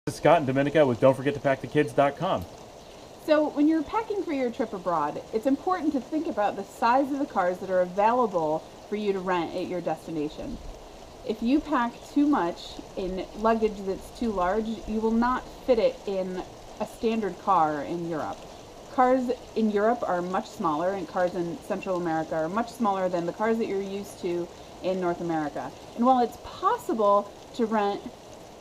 This is Scott in Dominica with Don'tForgetToPackTheKids.com. So when you're packing for your trip abroad, it's important to think about the size of the cars that are available for you to rent at your destination. If you pack too much in luggage that's too large, you will not fit it in a standard car in Europe. Cars in Europe are much smaller, and cars in Central America are much smaller than the cars that you're used to in North America. And while it's possible to rent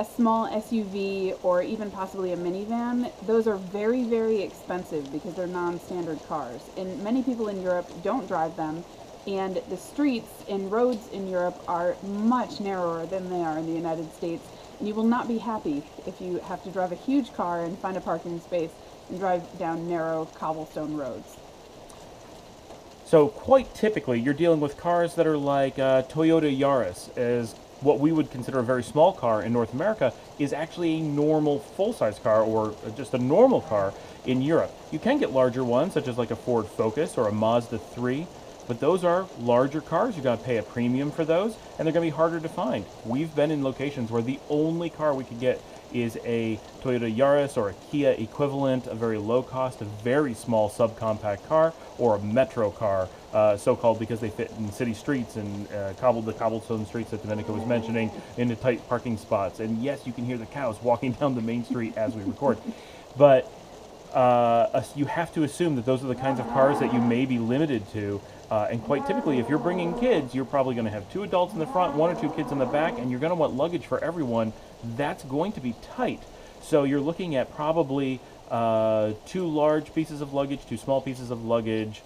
a small SUV or even possibly a minivan, those are very, very expensive because they're non-standard cars. And many people in Europe don't drive them, and the streets and roads in Europe are much narrower than they are in the United States. And you will not be happy if you have to drive a huge car and find a parking space and drive down narrow cobblestone roads. So quite typically, you're dealing with cars that are like Toyota Yaris, as what we would consider a very small car in North America is actually a normal full-size car or just a normal car in Europe. You can get larger ones, such as like a Ford Focus or a Mazda 3, but those are larger cars. You've got to pay a premium for those, and they're going to be harder to find. We've been in locations where the only car we could get is a Toyota Yaris or a Kia equivalent, a very low cost, a very small subcompact car, or a metro car, so-called because they fit in city streets and the cobblestone streets that Dominica was mentioning, into tight parking spots. And yes, you can hear the cows walking down the main street as we record. But you have to assume that those are the kinds of cars that you may be limited to. And quite typically, if you're bringing kids, you're probably going to have 2 adults in the front, 1 or 2 kids in the back, and you're going to want luggage for everyone. That's going to be tight. So you're looking at probably 2 large pieces of luggage, 2 small pieces of luggage.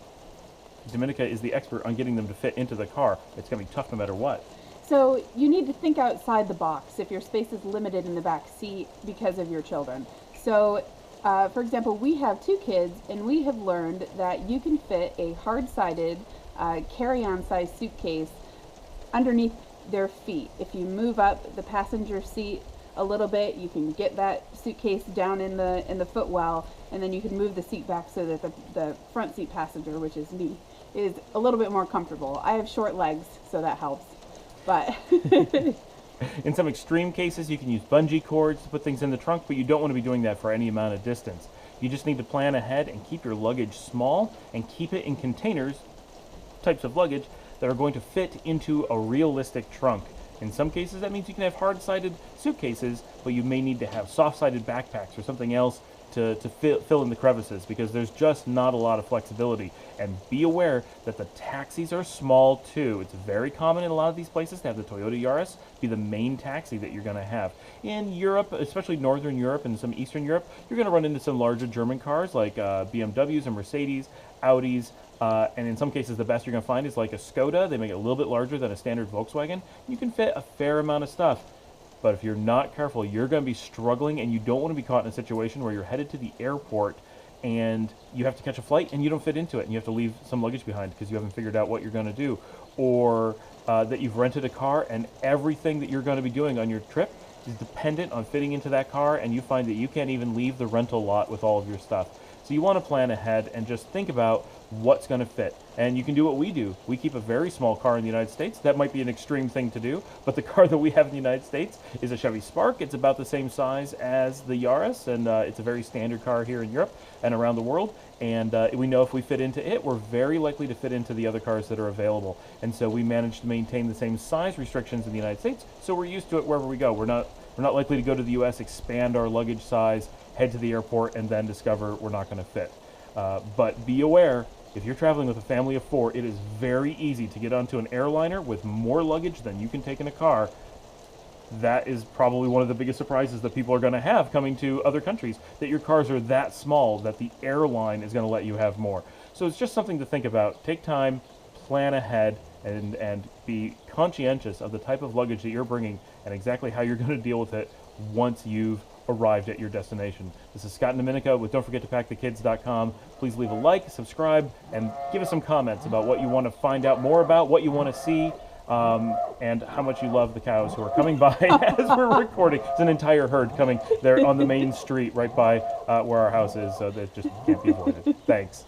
Dominica is the expert on getting them to fit into the car. It's going to be tough no matter what. So you need to think outside the box if your space is limited in the back seat because of your children. So for example, we have 2 kids, and we have learned that you can fit a hard-sided carry-on size suitcase underneath their feet. If you move up the passenger seat a little bit, you can get that suitcase down in the footwell, and then you can move the seat back so that the front seat passenger, which is me, is a little bit more comfortable. I have short legs, so that helps. But in some extreme cases, you can use bungee cords to put things in the trunk, but you don't want to be doing that for any amount of distance. You just need to plan ahead and keep your luggage small and keep it in containers, types of luggage, that are going to fit into a realistic trunk. In some cases, that means you can have hard-sided suitcases, but you may need to have soft-sided backpacks or something else to fill in the crevices, because there's just not a lot of flexibility. And be aware that the taxis are small too. It's very common in a lot of these places to have the Toyota Yaris be the main taxi that you're going to have. In Europe, especially Northern Europe and some Eastern Europe, you're going to run into some larger German cars like BMWs and Mercedes, Audis, and in some cases the best you're going to find is like a Skoda. They make it a little bit larger than a standard Volkswagen. You can fit a fair amount of stuff. But if you're not careful, you're going to be struggling, and you don't want to be caught in a situation where you're headed to the airport and you have to catch a flight and you don't fit into it, and you have to leave some luggage behind because you haven't figured out what you're going to do. Or that you've rented a car and everything that you're going to be doing on your trip is dependent on fitting into that car, and you find that you can't even leave the rental lot with all of your stuff. So you want to plan ahead and just think about what's going to fit. And you can do what we do. We keep a very small car in the United States. That might be an extreme thing to do, but the car that we have in the United States is a Chevy Spark. It's about the same size as the Yaris, and it's a very standard car here in Europe and around the world. And we know if we fit into it, we're very likely to fit into the other cars that are available. And so we manage to maintain the same size restrictions in the United States, so we're used to it wherever we go. We're not likely to go to the U.S., expand our luggage size, head to the airport, and then discover we're not going to fit. But be aware, if you're traveling with a family of 4, it is very easy to get onto an airliner with more luggage than you can take in a car. That is probably one of the biggest surprises that people are going to have coming to other countries, that your cars are that small that the airline is going to let you have more. So it's just something to think about. Take time, plan ahead, and be conscientious of the type of luggage that you're bringing and exactly how you're going to deal with it once you've arrived at your destination. This is Scott in Dominica with Don'tForgetToPackTheKids.com. Please leave a like, subscribe, and give us some comments about what you want to find out more about, what you want to see, and how much you love the cows who are coming by as we're recording. It's an entire herd coming there on the main street right by where our house is, so that just can't be avoided. Thanks.